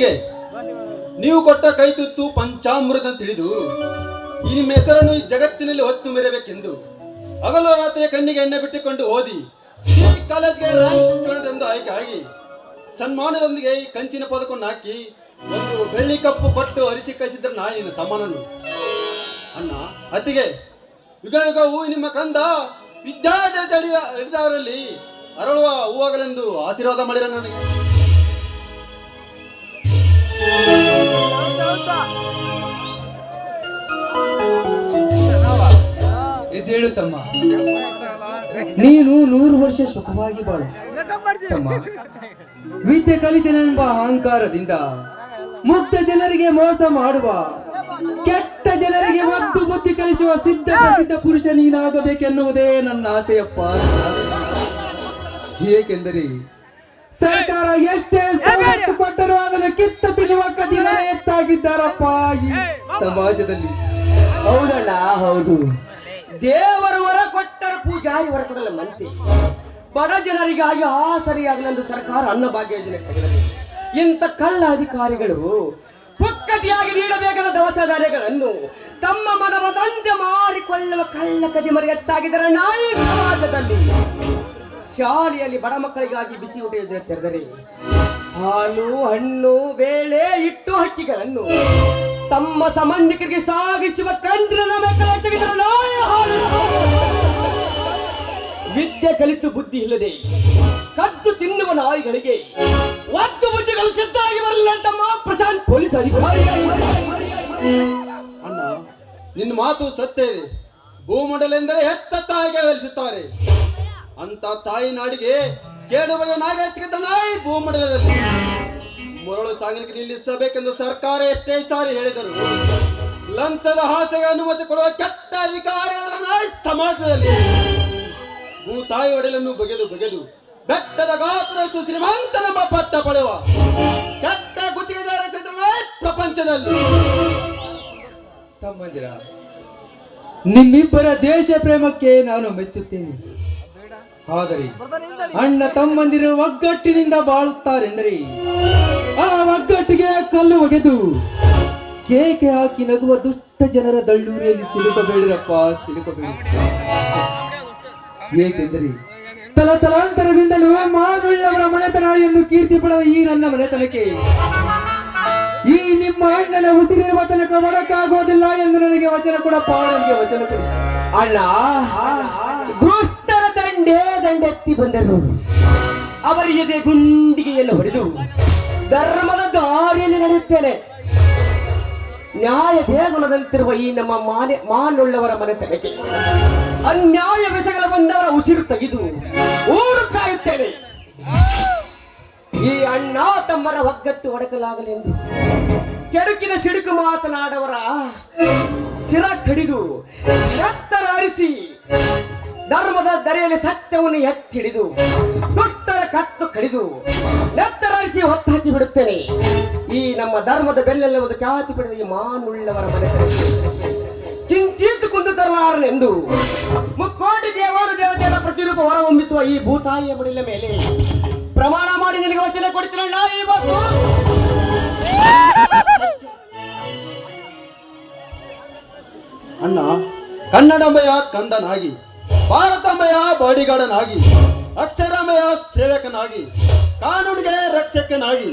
ಅತ್ತಿಗೆ, ನೀವು ಕೊಟ್ಟ ಕೈತುತ್ತು ಪಂಚಾಮೃತ ತಿಳಿದು ಈ ನಿಮ್ಮ ಹೆಸರನ್ನು ಈ ಜಗತ್ತಿನಲ್ಲಿ ಹೊತ್ತು ಮೆರೆಯಬೇಕೆಂದು ಹಗಲು ರಾತ್ರಿ ಕಣ್ಣಿಗೆ ಎಣ್ಣೆ ಬಿಟ್ಟುಕೊಂಡು ಓದಿ ಈ ಕಾಲೇಜ್ಗೆ ರ್ಯಾಂಕ್ ಎಂದು ಆಯ್ಕೆ ಆಗಿ ಸನ್ಮಾನದೊಂದಿಗೆ ಈ ಕಂಚಿನ ಪದಕವನ್ನು ಹಾಕಿ ಒಂದು ಬೆಳ್ಳಿ ಕಪ್ಪು ಕೊಟ್ಟು ಅರಿಸಿ ಕಳಿಸಿದ್ರೆ ನಾ ನಿನ್ನ ತಮ್ಮನನ್ನು. ಅಣ್ಣ ಅತ್ತಿಗೆ, ಯುಗ ಯುಗವೂ ನಿಮ್ಮ ಕಂದ ವಿದ್ಯಾರ್ಥಿ ಹಿಡಿದವರಲ್ಲಿ ಅರಳುವ ಹೂವಾಗಲೆಂದು ಆಶೀರ್ವಾದ ಮಾಡಿರ ನನಗೆ. ಎದ್ದೇಳು ತಮ್ಮ, ನೀನು 100 ವರ್ಷ ಸುಖವಾಗಿ ಬಾಳು ತಮ್ಮ. ವಿದ್ಯೆ ಕಲಿತನೆಂಬ ಅಹಂಕಾರದಿಂದ ಮುಗ್ಧ ಜನರಿಗೆ ಮೋಸ ಮಾಡುವ, ಕೆಟ್ಟ ಜನರಿಗೆ ಒದ್ದು ಬುದ್ಧಿ ಕಲಿಸುವ ಸಿದ್ಧ ಪ್ರಸಿದ್ಧ ಪುರುಷ ನೀನಾಗಬೇಕೆನ್ನುವುದೇ ನನ್ನ ಆಸೆಯಪ್ಪ. ಏಕೆಂದರೆ ಸರ್ಕಾರ ಎಷ್ಟೇ ಸವಲತ್ತು ಕೊಟ್ಟರೂ ಅದನ್ನು ಕಿತ್ತು ತಿನ್ನುವ ಕದಿಮರ ಹೆಚ್ಚಾಗಿದ್ದಾರಪ್ಪ ಈ ಸಮಾಜದಲ್ಲಿ. ಹೌದಣ್ಣ, ಹೌದು. ದೇವರ ವರ ಕೊಟ್ಟರ ಪೂಜಾರಿ ವರ ಕೊಡಲ್ಲ ಮಂತೆ. ಬಡ ಜನರಿಗಾಗಿ ಆಸರಿಯಾಗಲೆಂದು ಸರ್ಕಾರ ಅನ್ನಭಾಗ್ಯ ಯೋಜನೆ ತೆಗೆದರು. ಇಂಥ ಕಳ್ಳ ಅಧಿಕಾರಿಗಳು ಪುಕ್ಕಟಿಯಾಗಿ ನೀಡಬೇಕಾದ ದವಸಧಾನ್ಯಗಳನ್ನು ತಮ್ಮ ಮನವದಂತೆ ಮಾರಿಕೊಳ್ಳುವ ಕಳ್ಳ ಕದಿಮರ ಹೆಚ್ಚಾಗಿದ್ದಾರೆ ನಾಯಿ ಸಮಾಜದಲ್ಲಿ. ಶಾಲೆಯಲ್ಲಿ ಬಡ ಮಕ್ಕಳಿಗಾಗಿ ಬಿಸಿ ಊಟ ಯೋಜನೆ ತೆರೆದರೆ ಹಾಲು, ಹಣ್ಣು, ಬೇಳೆ, ಹಿಟ್ಟು, ಹಕ್ಕಿಗಳನ್ನು ತಮ್ಮ ಸಂಬಂಧಿಕರಿಗೆ ಸಾಗಿಸುವ ಕಂದಿನ ವಿದ್ಯೆ ಕಲಿತು ಬುದ್ಧಿ ಇಲ್ಲದೆ ಕದ್ದು ತಿನ್ನುವ ನಾಯಿಗಳಿಗೆ ಒತ್ತು ಬುದ್ಧಿಗಳು ಸಿದ್ಧವಾಗಿ ಬರಲಿಲ್ಲ ತಮ್ಮ ಪ್ರಶಾಂತ್ ಪೊಲೀಸ್ ಅಧಿಕಾರಿ. ಅಣ್ಣ, ನಿನ್ನ ಮಾತು ಸತ್ಯ ಇದೆ. ಭೂಮಂಡಲೆಂದರೆ ಹೆತ್ತ ತಾಯಿಗೆ ವೆಲಿಸುತ್ತಾರೆ. ಅಂತ ತಾಯಿ ನಾಡಿಗೆ ಕೇಡು ಬಗೆಯ ನಾಯಿ ಹಚ್ಚಿದ ನಾಯಿ ಭೂಮಂಡಲದಲ್ಲಿ ಮರಳು ಸಾಗಾಣಿಕೆ ನಿಲ್ಲಿಸಬೇಕೆಂದು ಸರ್ಕಾರ ಎಷ್ಟೇ ಸಾರಿ ಹೇಳಿದರು. ಲಂಚದ ಆಸೆಗೆ ಅನುಮತಿ ಕೊಡುವ ಕೆಟ್ಟ ಅಧಿಕಾರಿಗಳ ನಾಯಿ ಸಮಾಜದಲ್ಲಿ ಭೂತಾಯಿ ಒಡೆಲನ್ನು ಬಗೆದು ಬೆಟ್ಟದ ಗಾತ್ರಷ್ಟು ಶ್ರೀಮಂತನೆಂಬ ಪಟ್ಟ ಪಡೆಯುವ ಕೆಟ್ಟ ಗುತ್ತಿಗೆದಾರ ನಾಯಿ ಪ್ರಪಂಚದಲ್ಲಿ. ತಮ್ಮಂದಿರ, ನಿಮ್ಮಿಬ್ಬರ ದೇಶ ಪ್ರೇಮಕ್ಕೆ ನಾನು ಮೆಚ್ಚುತ್ತೇನೆ. ಆದರೆ ಅಣ್ಣ ತಮ್ಮಂದಿರು ಒಗ್ಗಟ್ಟಿನಿಂದ ಬಾಳುತ್ತಾರೆಂದರೆ ಆ ಒಗ್ಗಟ್ಟಿಗೆ ಕಲ್ಲು ಒಗೆದು ಕೇಕೆ ಹಾಕಿ ನಗುವ ದುಷ್ಟ ಜನರ ದಳ್ಳೂರಿಯಲ್ಲಿ ಸಿಲುಕಬೇಡಿರಪ್ಪ, ಸಿಲುಕಬೇಡಿ. ಏಕೆಂದರೆ ತಲಾಂತರದಿಂದಲೂ ಮಾನುಳ್ಳವರ ಮನೆತನ ಎಂದು ಕೀರ್ತಿ ಪಡೆದ ಈ ನನ್ನ ಮನೆತನಕ್ಕೆ ಈ ನಿಮ್ಮ ಅಣ್ಣನ ಉಸಿರಿರುವ ತನಕ ಒಡಕಾಗೋದಿಲ್ಲ ಎಂದು ನನಗೆ ವಚನ ಕೊಡಪ್ಪ, ನನಗೆ ವಚನ ಕೊಡಿ. ಅಣ್ಣ, ದುಷ್ಟರ ದಂಡೆತ್ತಿ ಬಂದರು. ಅವರ ಎದೆ ಗುಂಡಿಗೆಯನ್ನು ಹೊಡೆದು ಧರ್ಮದ ದಾರಿಯಲ್ಲಿ ನಡೆಯುತ್ತೇನೆ. ನ್ಯಾಯ ದೇಗುಲದಂತಿರುವ ಈ ನಮ್ಮ ಮಾನುಳ್ಳವರ ಮನೆತನಕ್ಕೆ ಅನ್ಯಾಯ ಬೆಸಗಲು ಬಂದವರ ಉಸಿರು ತೆಗೆದು ಊರು ಕಾಯುತ್ತೇನೆ. ಈ ಅಣ್ಣ ತಮ್ಮರ ಒಗ್ಗಟ್ಟು ಒಡಕಲಾಗಲೆಂದು ಕೆಡುಕಿನ ಸಿಡುಕು ಮಾತನಾಡವರ ಶಿರ ಕಡಿದು ಶಕ್ತರ ಅರಿಸಿ ಧರ್ಮದ ದರೆಯಲ್ಲಿ ಸತ್ಯವನ್ನು ಎತ್ತಿಡಿದು ದುಷ್ಟರ ಕತ್ತು ಕಡಿದು ನೆತ್ತರರಿಸಿ ಹೊತ್ತಾಕಿ ಬಿಡುತ್ತೇನೆ. ಈ ನಮ್ಮ ಧರ್ಮದ ಬೆಲ್ಲೆಲ್ಲ ಒಂದು ಖ್ಯಾತಿ ಪಡೆದ ಈ ಮಾನುಳ್ಳವರ ಮನೆ ಚಿಂಚಿತ್ತು ಕುಂದು ತರಲಾರನೆಂದು ಮುಕ್ಕೋಟಿ ದೇವರು ದೇವತೆಗಳ ಪ್ರತಿರೂಪ ಹೊರಹೊಮ್ಮಿಸುವ ಈ ಭೂತಾಯಿಯ ಬಡಿಲ ಮೇಲೆ ಪ್ರಮಾಣ ಮಾಡಿ ನಿನಗೆ ವಚನ ಕೊಡ್ತೀನಣ್ಣ. ಇವತ್ತು ಅಣ್ಣ, ಕನ್ನಡಮಯ ಕಂದನಾಗಿ, ಭಾರತಮಯ ಬಾಡಿಗಾರ್ಡನಾಗಿ, ಅಕ್ಷರಮಯ ಸೇವಕನಾಗಿ, ಕಾನೂನಿಗೆ ರಕ್ಷಕನಾಗಿ,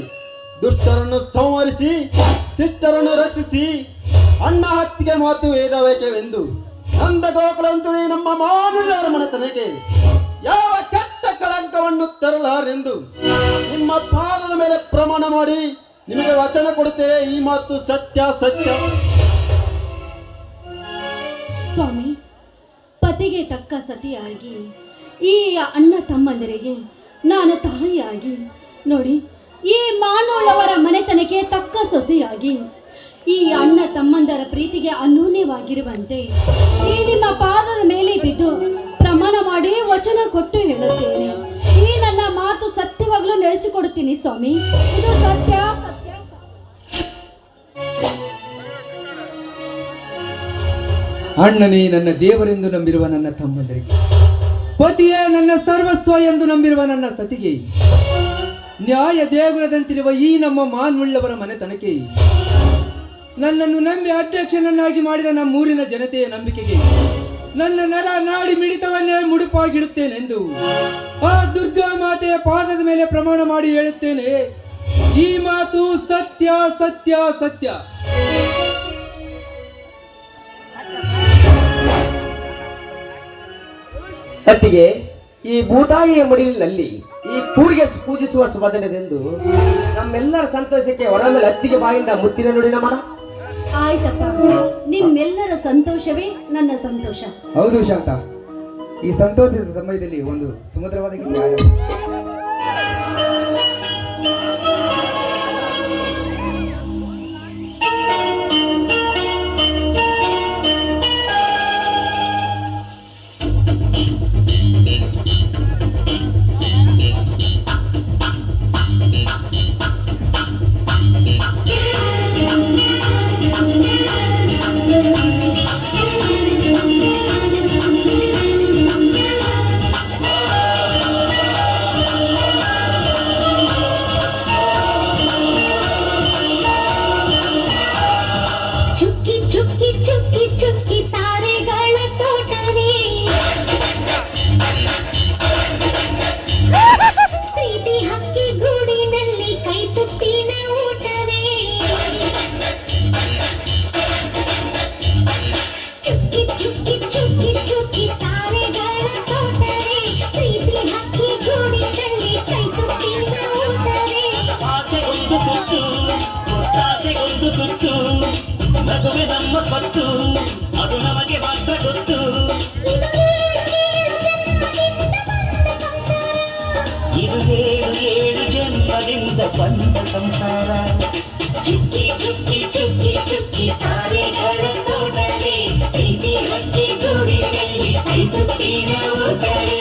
ದುಷ್ಟರನ್ನು ಸಂಹರಿಸಿ ಶಿಷ್ಟರನ್ನು ರಕ್ಷಿಸಿ ಅಣ್ಣ ಹತ್ತಿಗೆ ಮಾತು ವೇದವೇಕೆವೆಂದು ನಂದ ಗೋಕುಲಂತುರಿ ನಮ್ಮ ಮಾನುಳ್ಳವರ ಮನೆತನಕ್ಕೆ ಯಾವ ಕೆಟ್ಟ ಕಳಂಕವನ್ನು ತರಲಾರೆಂದು ನಿಮ್ಮ ಪಾದದ ಮೇಲೆ ಪ್ರಮಾಣ ಮಾಡಿ ನಿಮಗೆ ವಚನ ಕೊಡುತ್ತೇವೆ. ಈ ಮಾತು ಸತ್ಯ ಸತ್ಯ. ಸ್ವಾಮಿ, ಪತಿಗೆ ತಕ್ಕ ಸತಿಯಾಗಿ ಈ ಅಣ್ಣ ತಮ್ಮಂದಿರಿಗೆ ನಾನು ತಾಯಿಯಾಗಿ ನೋಡಿ, ಈ ಮಾನೋಳವರ ಮನೆತನಕ್ಕೆ ತಕ್ಕ ಸೊಸೆಯಾಗಿ ಈ ಅಣ್ಣ ತಮ್ಮಂದರ ಪ್ರೀತಿಗೆ ಅನ್ಯೋನ್ಯವಾಗಿರುವಂತೆ ಈ ನಿಮ್ಮ ಪಾದದ ಮೇಲೆ ಬಿದ್ದು ಪ್ರಮಾಣ ಮಾಡಿ ವಚನ ಕೊಟ್ಟು ಹೇಳುತ್ತೇನೆ. ಈ ನನ್ನ ಮಾತು ಸತ್ಯವಾಗಲೂ ನಡೆಸಿಕೊಡುತ್ತೀನಿ ಸ್ವಾಮಿ. ಇದು ಸತ್ಯ ಸತ್ಯ. ಅಣ್ಣನೇ ನನ್ನ ದೇವರೆಂದು ನಂಬಿರುವ ನನ್ನ ತಮ್ಮಂದರಿಗೆ, ಪತಿಯೇ ನನ್ನ ಸರ್ವಸ್ವ ಎಂದು ನಂಬಿರುವ ನನ್ನ ಸತಿಗೆ ನ್ಯಾಯ ದೇಗುಲದಂತಿರುವ ಈ ನಮ್ಮ ಮಾನ್ವುಳ್ಳವರ ಮನೆತನಕ್ಕೆ ನನ್ನನ್ನು ನಂಬಿ ಅಧ್ಯಕ್ಷನನ್ನಾಗಿ ಮಾಡಿದ ನಮ್ಮೂರಿನ ಜನತೆಯ ನಂಬಿಕೆಗೆ ನನ್ನ ನರ ನಾಡಿ ಮಿಡಿತವನ್ನೇ ಮುಡುಪಾಗಿಡುತ್ತೇನೆಂದು ಆ ದುರ್ಗಾ ಮಾತೆಯ ಪಾದದ ಮೇಲೆ ಪ್ರಮಾಣ ಮಾಡಿ ಹೇಳುತ್ತೇನೆ. ಈ ಮಾತು ಸತ್ಯ ಸತ್ಯ ಸತ್ಯ. ಅತ್ತಿಗೆ, ಈ ಭೂತಾಯಿಯ ಮಡಿಲಿನಲ್ಲಿ ಈ ಕೂರಿಗೆ ಪೂಜಿಸುವ ಶುಭದಿನದೆಂದು ನಮ್ಮೆಲ್ಲರ ಸಂತೋಷಕ್ಕೆ ಹೊರ ಮೇಲೆ ಅತ್ತಿಗೆ ಬಾಯಿಂದ ಮುತ್ತಿನ ನುಡಿನ ಮಾಡ. ಆಯ್ತಪ್ಪ, ನಿಮ್ಮೆಲ್ಲರ ಸಂತೋಷವೇ ನನ್ನ ಸಂತೋಷ. ಹೌದು ಶಾಂತ, ಈ ಸಂತೋಷದ ಸಮಯದಲ್ಲಿ ಒಂದು ಸುಮಧುರವಾದ ಗೀತೆ ಹಾಡು. ಅದು ನಮಗೆ ಮಾತ್ರ ಗೊತ್ತು. ಇದು ಏಳು ಜನ್ಮದಿಂದ ಬಂದ ಸಂಸಾರ. ಚುಕ್ಕಿ ಚುಕ್ಕಿ ಚುಕ್ಕಿ ಚುಕ್ಕಿ ತಾರೆಗಳ ತೋಟವೇ, ಪ್ರೀತಿ ಹಕ್ಕಿ ಗೂಡಿನಲ್ಲಿ ಕೈ ತುತ್ತಿನ ಊಟವೇ.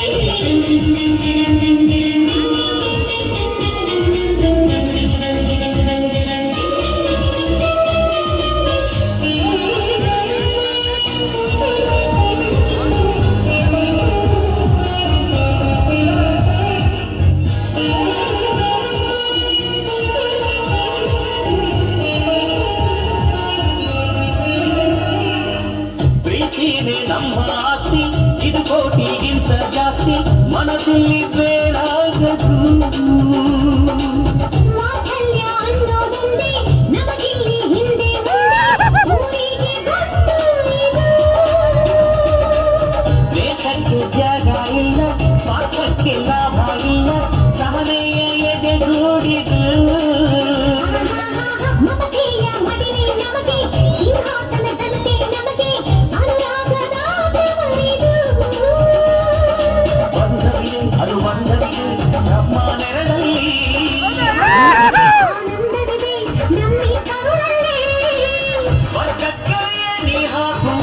ನಮ್ಮ ಆಸ್ತಿ ಇದು ಕೋಟಿಗಿಂತ ಜಾಸ್ತಿ, ಮನಸ್ಸಲ್ಲಿ ಬೇಡಾಗದು. ದೇಶಕ್ಕೆ ಜಾಗ ಇಲ್ಲ, ಸ್ವಾರ್ಥಕ್ಕೆ ಲಾಭ ಇಲ್ಲ, ಸಹನೆಯ ಎದೆಗೂಡಿದು. ಅದು ಬಂದವಿದೆ ನಮ್ಮ ನೆರಳಲ್ಲಿ. ಸ್ವರ್ಗಕ್ಕೆ ನೀ ಹಾಕು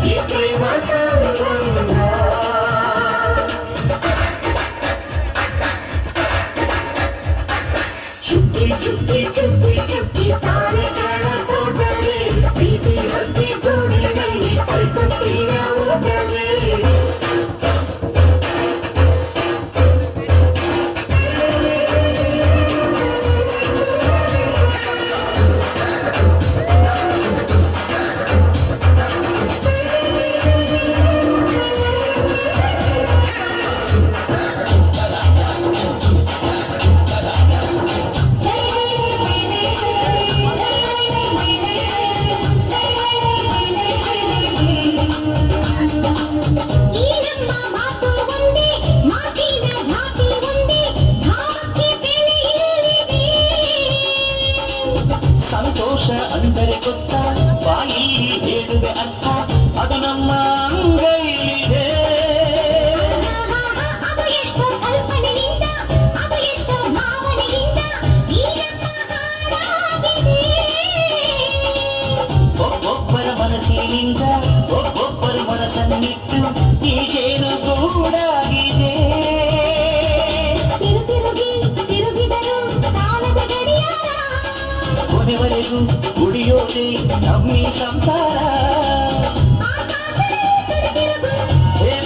ಈ ಪ್ರೇಮ ಸಂಬಂಧ. ಚುಕ್ಕಿ ಚುಕ್ಕಿ ಚುಕ್ಕಿ ಚುಕ್ಕಿ ತಾರೆಗಳ ತೋಟವೇ, ಪ್ರೀತಿ ಹಕ್ಕಿ ಗೂಡಿನಲ್ಲಿ ಕೈ ತುತ್ತಿನ ಊಟವೇ. ಸಂತೋಷ ಅಂದರೆ ಗೊತ್ತ, ಬಾಯಿ ಹೇಳುವೆ ಅರ್ಥ, ಅದು ನಮ್ಮ ಅಂಗೈಲಿದೆ. ಒಬ್ಬೊಬ್ಬರ ಮನಸ್ಸಿನಿಂದ ಒಬ್ಬೊಬ್ಬರ ಮನಸ್ಸನ್ನಿಟ್ಟು ಈ ಜೇನು ಗೂಡಾಗಿದೆ. ಕೊನೆವರೆಗೂ ಉಳಿಯೋದೆ ನಮ್ಮಿ ಸಂಸಾರ.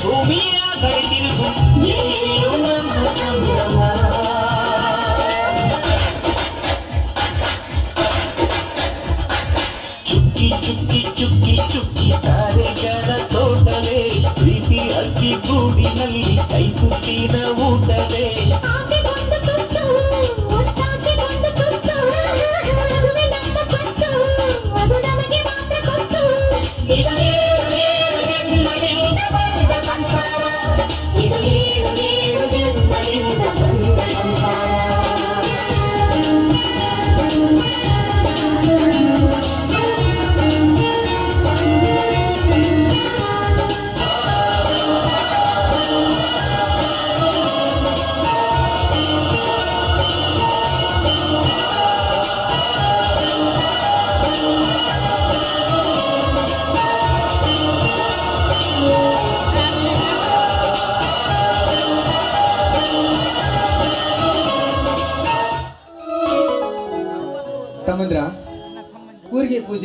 ಭೂಮಿಯ ಕಡೆ ತಿರುಗು, ಎಲ್ಲೆಲ್ಲೂ ನಮ್ಮ ಸಂಭ್ರಮ. ಚುಕ್ಕಿ ಚುಕ್ಕಿ ಚುಕ್ಕಿ ತಾರೆಗಳ ತೋಟವೇ ಪ್ರೀತಿ ಅಕ್ಕಿ ಗೂಡಿನಲ್ಲಿ ಕೈ ತುತ್ತಿನ ಊಟವೇ ತಮ್ಮಂದ್ರ ಊರಿಗೆ ಪೂಜೆ